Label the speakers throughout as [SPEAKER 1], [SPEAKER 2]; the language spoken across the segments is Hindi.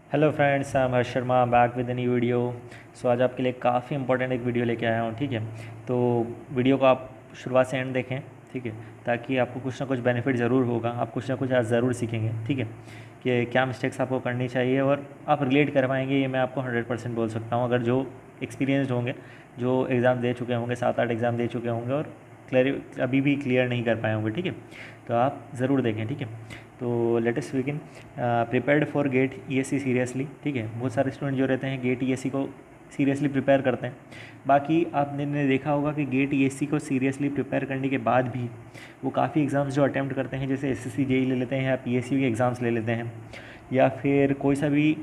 [SPEAKER 1] Hello friends, I am Harsh Sharma back with new video. So आज आपके लिए काफ़ी इंपॉर्टेंट एक वीडियो लेके आया हूँ। ठीक है, तो वीडियो को आप शुरुआत से एंड देखें। ठीक है, ताकि आपको कुछ ना कुछ बेनिफिट ज़रूर होगा, आप कुछ ना कुछ आज ज़रूर सीखेंगे। ठीक है, कि क्या मिस्टेक्स आपको करनी चाहिए और आप रिलेट कर पाएंगे, ये मैं आपको 100% बोल सकता हूँ। अगर जो एक्सपीरियंसड होंगे, जो एग्ज़ाम दे चुके होंगे, 7-8 एग्ज़ाम दे चुके होंगे और अभी भी क्लियर नहीं कर पाए होंगे। ठीक है, तो आप ज़रूर देखें। ठीक है, तो latest begin. Prepared for GATE ESC seriously. ठीक है, बहुत सारे स्टूडेंट जो रहते हैं गेट ईएससी को सीरियसली प्रिपेयर करते हैं। बाकी आपने देखा होगा कि गेट ईएससी को सीरियसली प्रिपेयर करने के बाद भी वो काफ़ी एग्ज़ाम्स जो अटैम्प्ट करते हैं, जैसे एसएससी जेई ले लेते हैं या पीएसयू के एग्ज़ाम्स ले लेते हैं, या फिर कोई सा भी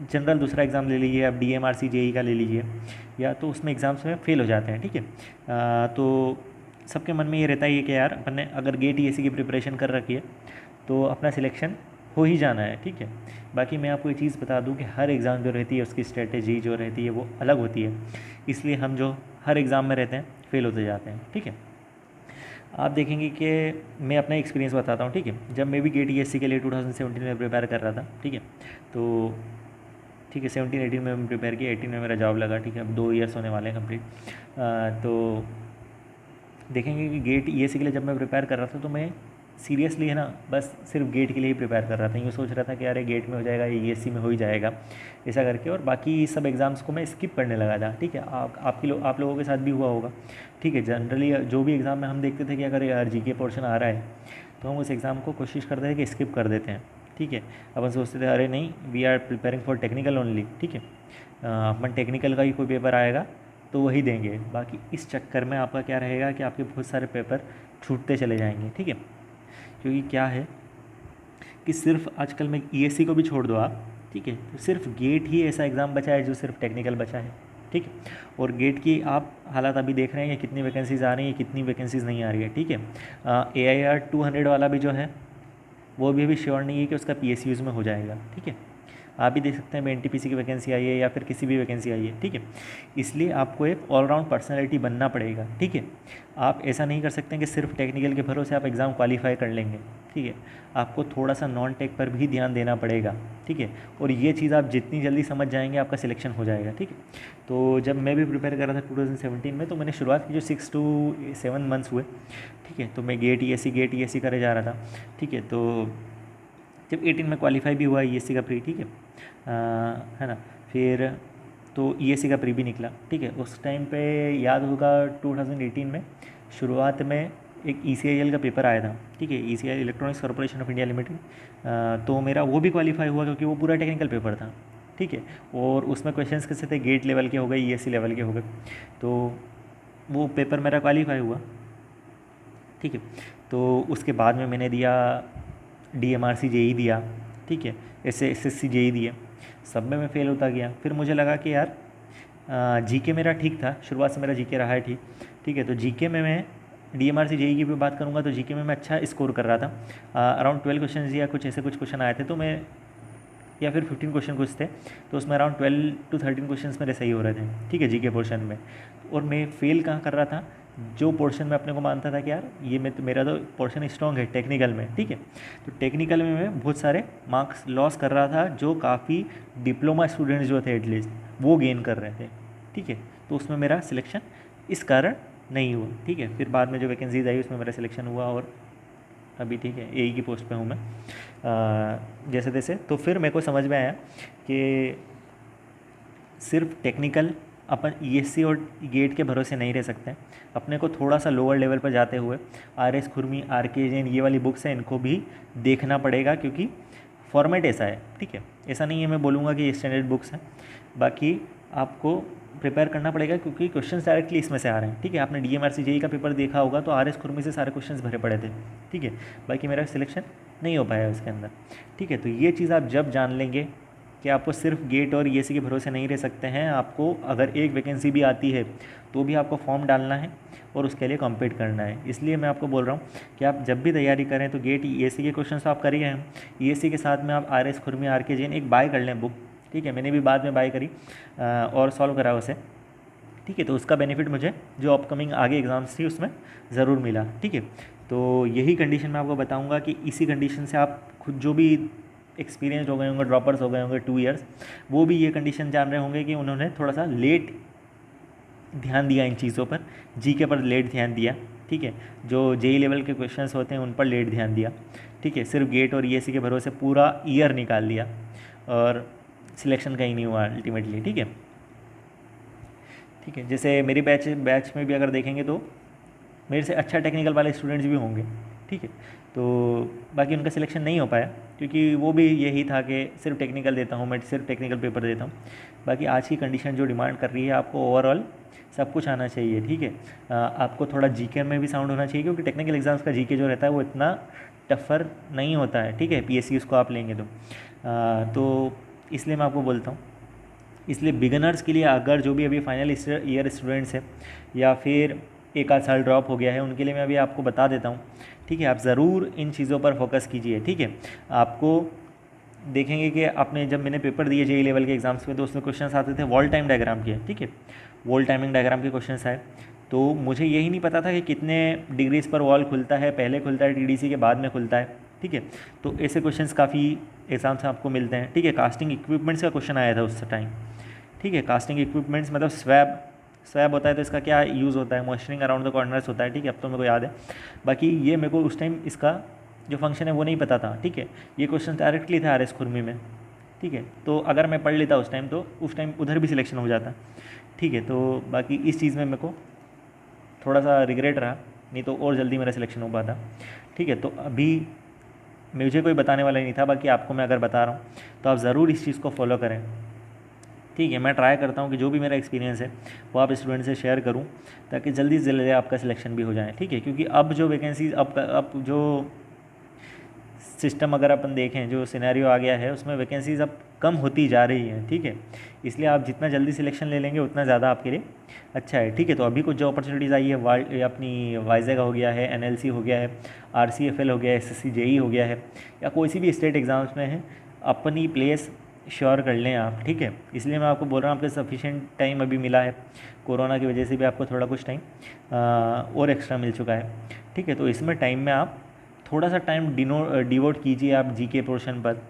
[SPEAKER 1] जनरल दूसरा एग्ज़ाम ले लीजिए, आप डीएमआरसी जेई का ले लीजिए, या तो उसमें एग्ज़ाम्स में फ़ेल हो जाते हैं। ठीक है, तो सबके मन में ये रहता है कि यार अपन ने अगर गेट ईएससी की प्रिपरेशन कर रखी है तो अपना सिलेक्शन हो ही जाना है। ठीक है, बाकी मैं आपको ये चीज़ बता दूं कि हर एग्ज़ाम जो रहती है उसकी स्ट्रेटेजी जो रहती है वो अलग होती है, इसलिए हम जो हर एग्ज़ाम में रहते हैं फेल होते जाते हैं। ठीक है, आप देखेंगे कि मैं अपना एक्सपीरियंस बताता हूँ। ठीक है, जब मैं भी गेट ईएससी के लिए 2017 में प्रिपेयर कर रहा था। ठीक है, तो ठीक है 17-18 में प्रिपेयर किया, 18 में मेरा जॉब लगा। ठीक है, अब 2 ईयर्स होने वाले हैं कंप्लीट। तो देखेंगे कि गेट ईएससी के लिए जब मैं प्रिपेयर कर रहा था तो मैं सीरियसली है ना, बस सिर्फ गेट के लिए ही प्रिपेयर कर रहा था। यूँ सोच रहा था कि अरे गेट में हो जाएगा, ईएससी में हो ही जाएगा, ऐसा करके, और बाकी सब एग्ज़ाम्स को मैं स्किप करने लगा था। ठीक है, आप लोगों के साथ भी हुआ होगा। ठीक है, जनरली जो भी एग्ज़ाम में हम देखते थे कि अगर यार जीके पोर्शन आ रहा है तो हम उस एग्ज़ाम को कोशिश करते थे कि स्किप कर देते हैं। ठीक है, अपन सोचते थे अरे नहीं, we are preparing for technical only. ठीक है, अपन टेक्निकल का ही कोई पेपर आएगा तो वही देंगे। बाकी इस चक्कर में आपका क्या रहेगा कि आपके बहुत सारे पेपर छूटते चले जाएंगे। ठीक है, क्योंकि क्या है कि सिर्फ आजकल में ईएससी को भी छोड़ दो आप। ठीक है, तो सिर्फ गेट ही ऐसा एग्ज़ाम बचा है जो सिर्फ टेक्निकल बचा है। ठीक है, और गेट की आप हालात अभी देख रहे हैं कि कितनी वैकेंसीज़ आ रही हैं, कितनी वैकेंसीज़ नहीं आ रही है। ठीक है, AIR 200 वाला भी जो है वो भी अभी श्योर नहीं है कि उसका PSUs में हो जाएगा। ठीक है, आप भी देख सकते हैं एनटीपीसी की वैकेंसी आई है या फिर किसी भी वैकेंसी आई है। ठीक है, इसलिए आपको एक ऑलराउंड पर्सनैलिटी बनना पड़ेगा। ठीक है, आप ऐसा नहीं कर सकते कि सिर्फ टेक्निकल के भरोसे आप एग्ज़ाम क्वालिफाई कर लेंगे। ठीक है, आपको थोड़ा सा नॉन टेक पर भी ध्यान देना पड़ेगा। ठीक है, और ये चीज़ आप जितनी जल्दी समझ जाएंगे आपका सिलेक्शन हो जाएगा। ठीक है, तो जब मैं भी प्रिपेयर कर रहा था 2017 में, तो मैंने शुरुआत की जो 6 to 7 मंथ्स हुए। ठीक है, तो मैं गेट ईएससी करे जा रहा था। ठीक है, तो जब 18 में क्वालिफाई भी हुआ ईएससी का प्री। ठीक है ना, फिर तो ईएससी का प्री भी निकला। ठीक है, उस टाइम पे याद होगा 2018 में शुरुआत में एक ECIL का पेपर आया था। ठीक है, ECIL electronics corporation of India limited, तो मेरा वो भी क्वालिफाई हुआ क्योंकि वो पूरा टेक्निकल पेपर था। ठीक है, और उसमें क्वेश्चंस कैसे थे, गेट लेवल के हो गए, ईएससी लेवल के हो गए, तो वो पेपर मेरा क्वालिफाई हुआ। ठीक है, तो उसके बाद में मैंने दिया DMRC जेई दिया। ठीक है, SSC जेई दिए, सब में मैं फ़ेल होता गया। फिर मुझे लगा कि यार जीके मेरा ठीक था, शुरुआत से मेरा जीके रहा है ठीक। ठीक है, तो जीके में मैं DMRC जेई की भी बात करूँगा तो जीके में मैं अच्छा स्कोर कर रहा था। अराउंड 12 क्वेश्चन या कुछ ऐसे कुछ क्वेश्चन आए थे, तो मैं या फिर 15 क्वेश्चन कुछ थे, तो उसमें अराउंड 12 to 13 क्वेश्चन मेरे सही हो रहे थे। ठीक है, जीके पोर्शन में। और मैं फेल कहाँ कर रहा था, जो पोर्शन में अपने को मानता था कि यार ये मेरा तो पोर्शन स्ट्रॉन्ग है टेक्निकल में। ठीक है, तो टेक्निकल में मैं बहुत सारे मार्क्स लॉस कर रहा था, जो काफ़ी डिप्लोमा स्टूडेंट्स जो थे एटलीस्ट वो गेन कर रहे थे। ठीक है, तो उसमें मेरा सिलेक्शन इस कारण नहीं हुआ। ठीक है, फिर बाद में जो वैकेंसीज आई उसमें मेरा सिलेक्शन हुआ और अभी ठीक है AE की पोस्ट पे हूँ मैं। जैसे तैसे तो फिर मेरे को समझ में आया कि सिर्फ टेक्निकल अपन ESC और गेट के भरोसे नहीं रह सकते। अपने को थोड़ा सा लोअर लेवल पर जाते हुए RS खुरमी, RK जैन, ये वाली बुक्स हैं, इनको भी देखना पड़ेगा, क्योंकि फॉर्मेट ऐसा है। ठीक है, ऐसा नहीं है मैं बोलूँगा कि ये स्टैंडर्ड बुक्स हैं, बाकी आपको प्रिपेयर करना पड़ेगा क्योंकि क्वेश्चंस डायरेक्टली इसमें से आ रहे हैं। ठीक है, आपने DMRC जेई का पेपर देखा होगा तो RS खुरमी से सारे क्वेश्चंस भरे पड़े थे। ठीक है, बाकी मेरा सिलेक्शन नहीं हो पाया उसके अंदर। ठीक है, तो ये चीज़ आप जब जान लेंगे कि आपको सिर्फ गेट और ESC के भरोसे नहीं रह सकते हैं, आपको अगर एक वैकेंसी भी आती है तो भी आपको फॉर्म डालना है और उसके लिए कॉम्पीट करना है। इसलिए मैं आपको बोल रहा हूँ कि आप जब भी तैयारी करें तो गेट ESC के क्वेश्चन तो आप कर ही हैं, ESC के साथ में आप RS खुरमी, RK जैन एक बाय कर लें बुक। ठीक है, मैंने भी बाद में बाय करी और सॉल्व करा उसे। ठीक है, तो उसका बेनिफिट मुझे जो अपकमिंग आगे एग्ज़ाम्स थी उसमें ज़रूर मिला। ठीक है, तो यही कंडीशन मैं आपको बताऊंगा कि इसी कंडीशन से आप खुद जो भी एक्सपीरियंस हो गए होंगे, ड्रॉपर्स हो गए होंगे 2 ईयर्स, वो भी ये कंडीशन जान रहे होंगे कि उन्होंने थोड़ा सा लेट ध्यान दिया इन चीज़ों पर, जीके पर लेट ध्यान दिया, ठीक है, जो जेई लेवल के क्वेश्चंस होते हैं उन पर लेट ध्यान दिया, ठीक है, सिर्फ गेट और ईएससी के भरोसे पूरा ईयर निकाल दिया और सिलेक्शन कहीं नहीं हुआ अल्टीमेटली, ठीक है। ठीक है, जैसे मेरी बैच में भी अगर देखेंगे तो मेरे से अच्छा टेक्निकल वाले स्टूडेंट्स भी होंगे, ठीक है, तो बाकी उनका सिलेक्शन नहीं हो पाया क्योंकि वो भी यही था कि सिर्फ टेक्निकल देता हूँ, मैं सिर्फ टेक्निकल पेपर देता हूँ। बाकी आज की कंडीशन जो डिमांड कर रही है, आपको ओवरऑल सब कुछ आना चाहिए, ठीक है। आपको थोड़ा जीके में भी साउंड होना चाहिए क्योंकि टेक्निकल एग्जाम्स का जीके जो रहता है वो इतना टफर नहीं होता है, ठीक है, पीएससी उसको आप लेंगे तो इसलिए मैं आपको बोलता हूँ। इसलिए बिगनर्स के लिए अगर जो भी अभी फाइनल ईयर स्टूडेंट्स हैं या फिर एक आध साल ड्रॉप हो गया है, उनके लिए मैं अभी आपको बता देता हूँ, ठीक है। आप ज़रूर इन चीज़ों पर फोकस कीजिए, ठीक है। आपको देखेंगे कि आपने जब मैंने पेपर दिए जेई लेवल के एग्जाम्स में तो उसमें क्वेश्चंस आते थे वॉल टाइम डायग्राम के, ठीक है, वॉल टाइमिंग डायग्राम के क्वेश्चंस आए, तो मुझे यही नहीं पता था कि कितने डिग्रीज पर वॉल खुलता है, पहले खुलता है टीडीसी के बाद में खुलता है, ठीक है। तो ऐसे क्वेश्चंस काफ़ी एग्जाम्स में आपको मिलते हैं, ठीक है। कास्टिंग इक्विपमेंट्स का क्वेश्चन आया था उस टाइम, ठीक है। कास्टिंग इक्विपमेंट्स मतलब स्वैब होता है तो इसका क्या यूज़ होता है, मॉइस्चरिंग अराउंड द कॉर्नर्स होता है, ठीक है, अब तो मेरे को याद है। बाकी ये मेरे को उस टाइम इसका जो फंक्शन है वो नहीं पता था, ठीक है। ये क्वेश्चन डायरेक्टली था आरएस खुरमी में, ठीक है, तो अगर मैं पढ़ लेता उस टाइम तो उस टाइम उधर भी सिलेक्शन हो जाता, ठीक है। तो बाकी इस चीज़ में मेरे को थोड़ा सा रिग्रेट रहा, नहीं तो और जल्दी मेरा सिलेक्शन हो पाता, ठीक है। तो अभी मुझे कोई बताने वाला ही नहीं था, बाकी आपको मैं अगर बता रहा हूँ तो आप ज़रूर इस चीज़ को फॉलो करें, ठीक है। मैं ट्राई करता हूँ कि जो भी मेरा एक्सपीरियंस है वो आप स्टूडेंट से शेयर करूँ ताकि जल्दी से जल्दी आपका सिलेक्शन भी हो जाए, ठीक है। क्योंकि अब जो वैकेंसीज अब जो सिस्टम अगर अपन देखें, जो सिनेरियो आ गया है उसमें वैकेंसीज अब कम होती जा रही हैं, ठीक है। इसलिए आप जितना जल्दी सिलेक्शन ले लेंगे उतना ज़्यादा आपके लिए अच्छा है, ठीक है। तो अभी कुछ जो अपॉर्चुनिटीज़ आई है अपनी वाइजेग हो गया है, एनएलसी हो गया है, आरसीएफएल हो गया है, एसएससी जेई हो गया है, या कोई सी भी स्टेट एग्ज़ाम्स में है, अपनी प्लेस श्योर कर लें आप, ठीक है। इसलिए मैं आपको बोल रहा हूँ आपको सफिशिएंट टाइम अभी मिला है, कोरोना की वजह से भी आपको थोड़ा कुछ टाइम और एक्स्ट्रा मिल चुका है, ठीक है। तो इसमें टाइम में आप थोड़ा सा टाइम डिवोट कीजिए आप जीके पोर्शन पर,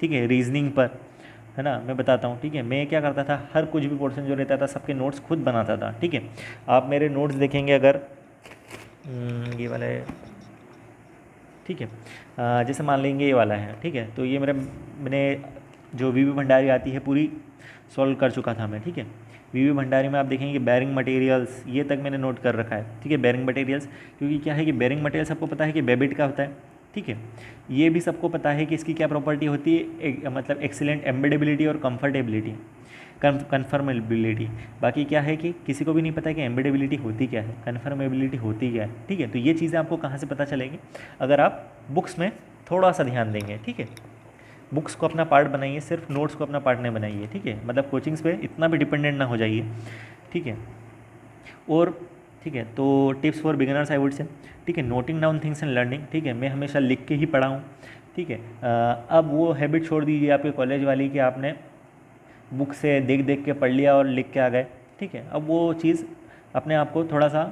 [SPEAKER 1] ठीक है, रीजनिंग पर, है ना। मैं बताता हूँ, ठीक है, मैं क्या करता था, हर कुछ भी पोर्शन जो रहता था सबके नोट्स खुद बनाता था, ठीक है। आप मेरे नोट्स देखेंगे अगर ये वाला है, ठीक है, जैसे मान लेंगे ये वाला है, ठीक है, तो ये मैंने जो वीवी भंडारी आती है पूरी सॉल्व कर चुका था मैं, ठीक है। वीवी भंडारी में आप देखेंगे बेरिंग मटेरियल्स ये तक मैंने नोट कर रखा है, ठीक है, बेरिंग मटेरियल्स, क्योंकि क्या है कि बेरिंग मटेरियल सबको पता है कि बेबिट का होता है, ठीक है। ये भी सबको पता है कि इसकी क्या प्रॉपर्टी होती है, मतलब एक्सीलेंट एम्बेडेबिलिटी और कंफर्टेबिलिटी, कन्फर्मेबिलिटी। बाकी क्या है कि किसी को भी नहीं पता है कि एम्बेडेबिलिटी होती क्या है, कन्फर्मेबिलिटी होती क्या है, ठीक है। तो ये चीज़ें आपको कहाँ से पता चलेंगी, अगर आप बुक्स में थोड़ा सा ध्यान देंगे, ठीक है। बुक्स को अपना पार्ट बनाइए, सिर्फ नोट्स को अपना पार्ट नहीं बनाइए, ठीक है। मतलब कोचिंग्स पे इतना भी डिपेंडेंट ना हो जाइए, ठीक है। और ठीक है, तो tips for beginners I would say, ठीक है, noting down things and learning, ठीक है, मैं हमेशा लिख के ही पढ़ा हूँ, ठीक है। अब वो हैबिट छोड़ दीजिए आपके कॉलेज वाली कि आपने बुक से देख देख के पढ़ लिया और लिख के आ गए, ठीक है। अब वो चीज़ अपने आप को थोड़ा सा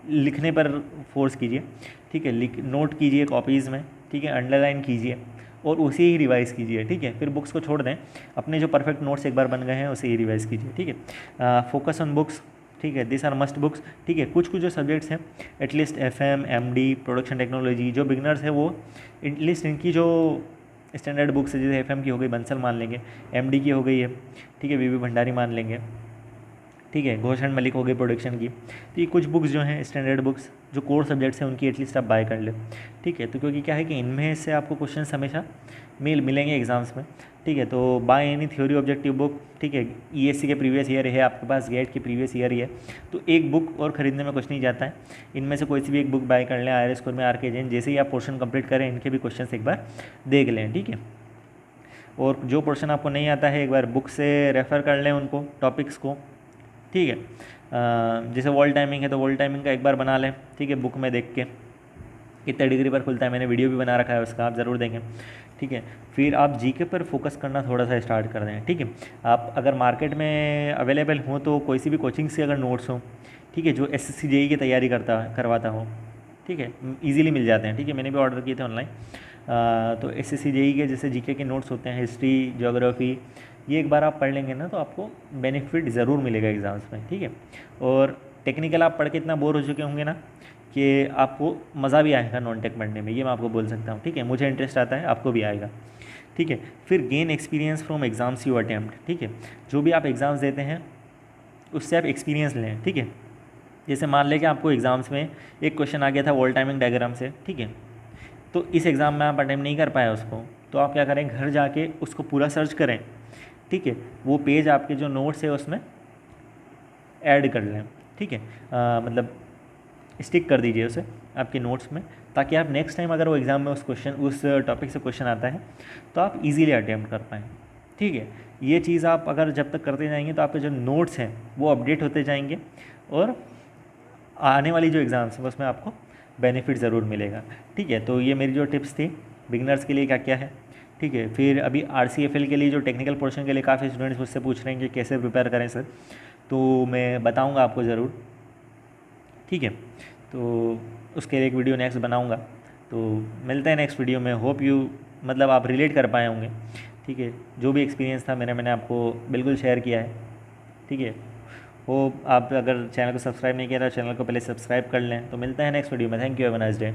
[SPEAKER 1] लिखने पर फोर्स कीजिए, ठीक है, नोट कीजिए कॉपीज़ में, ठीक है, अंडरलाइन कीजिए और उसे ही रिवाइज़ कीजिए, ठीक है। फिर बुक्स को छोड़ दें, अपने जो परफेक्ट नोट्स एक बार बन गए हैं उसे ही रिवाइज़ कीजिए, ठीक है। फोकस ऑन बुक्स, ठीक है, दिस आर मस्ट बुक्स, ठीक है। कुछ जो सब्जेक्ट्स हैं at least FM, MD, production technology, जो बिगनर्स है वो एटलीस्ट इनकी जो स्टैंडर्ड बुक्स है, जैसे एफएम की हो गई बंसल मान लेंगे, एमडी की हो गई है, ठीक है, वीवी भंडारी मान लेंगे, ठीक है, घोष एंड मलिक हो गई प्रोडक्शन की। तो ये कुछ बुक्स जो हैं स्टैंडर्ड बुक्स जो कोर सब्जेक्ट्स हैं उनकी एटलीस्ट आप बाय कर ले, ठीक है। तो क्योंकि क्या है कि इनमें से आपको क्वेश्चंस हमेशा मिलेंगे एग्जाम्स में, ठीक है। तो by any theory objective book, ठीक है, ईएससी के प्रीवियस ईयर है आपके पास, गेट की प्रीवियस ईयर ही है, तो एक बुक और ख़रीदने में कुछ नहीं जाता है। इनमें से कोई सी भी एक बुक बाय कर लें, आईआरएस स्कोर में आरके जैन, जैसे ही आप पोर्शन कंप्लीट करें इनके भी क्वेश्चन एक बार देख लें, ठीक है। और जो पोर्शन आपको नहीं आता है एक बार बुक से रेफ़र कर लें उनको टॉपिक्स को, ठीक है। जैसे वॉल टाइमिंग है तो वॉल टाइमिंग का एक बार बना लें, ठीक है, बुक में देख के कितने डिग्री पर खुलता है, मैंने वीडियो भी बना रखा है उसका, आप ज़रूर देखें, ठीक है। फिर आप जीके पर फोकस करना थोड़ा सा स्टार्ट कर दें, ठीक है। आप अगर मार्केट में अवेलेबल हो तो कोई सी भी कोचिंग से अगर नोट्स हो, ठीक है, जो एसएससी जेई की तैयारी करवाता हो, ठीक है, ईजिली मिल जाते हैं, ठीक है, मैंने भी ऑर्डर किए थे ऑनलाइन, तो एसएससी जेईई के जैसे जीके के नोट्स होते हैं, हिस्ट्री, ज्योग्राफी, ये एक बार आप पढ़ लेंगे ना तो आपको बेनिफिट ज़रूर मिलेगा एग्ज़ाम्स में, ठीक है। और टेक्निकल आप पढ़ के इतना बोर हो चुके होंगे ना कि आपको मज़ा भी आएगा नॉन टेक पढ़ने में, ये मैं आपको बोल सकता हूँ, ठीक है। मुझे इंटरेस्ट आता है, आपको भी आएगा, ठीक है। फिर gain experience from exams you attempt, ठीक है। जो भी आप एग्ज़ाम्स देते हैं उससे आप एक्सपीरियंस लें, ठीक है। जैसे मान लें कि आपको एग्ज़ाम्स में एक क्वेश्चन आ गया था वॉल टाइमिंग डायग्राम से, ठीक है। तो इस एग्ज़ाम में आप अटेम्प्ट नहीं कर पाए उसको, तो आप क्या करें, घर जाके उसको पूरा सर्च करें, ठीक है। वो पेज आपके जो नोट्स है उसमें ऐड कर लें, ठीक है। मतलब स्टिक कर दीजिए उसे आपके नोट्स में, ताकि आप नेक्स्ट टाइम अगर वो एग्ज़ाम में उस टॉपिक से क्वेश्चन आता है तो आप इजीली अटेम्प्ट कर पाएँ, ठीक है। ये चीज़ आप अगर जब तक करते जाएंगे तो आपके जो नोट्स हैं वो अपडेट होते जाएंगे, और आने वाली जो एग्ज़ाम्स हैं उसमें आपको बेनिफिट ज़रूर मिलेगा, ठीक है। तो ये मेरी जो टिप्स थी बिगनर्स के लिए क्या क्या है, ठीक है। फिर अभी RCFL के लिए जो टेक्निकल पोर्शन के लिए काफ़ी स्टूडेंट्स मुझसे पूछ रहे हैं कि कैसे प्रिपेयर करें सर, तो मैं बताऊंगा आपको ज़रूर, ठीक है। तो उसके लिए एक वीडियो नेक्स्ट बनाऊंगा, तो मिलते हैं नेक्स्ट वीडियो में। होप यू मतलब आप रिलेट कर पाए होंगे, ठीक है। जो भी एक्सपीरियंस था मैंने आपको बिल्कुल शेयर किया है, ठीक है। होप आप अगर चैनल को सब्सक्राइब नहीं किया तो चैनल को पहले सब्सक्राइब कर लें। तो मिलते हैं नेक्स्ट वीडियो में। Thank you, have a nice day.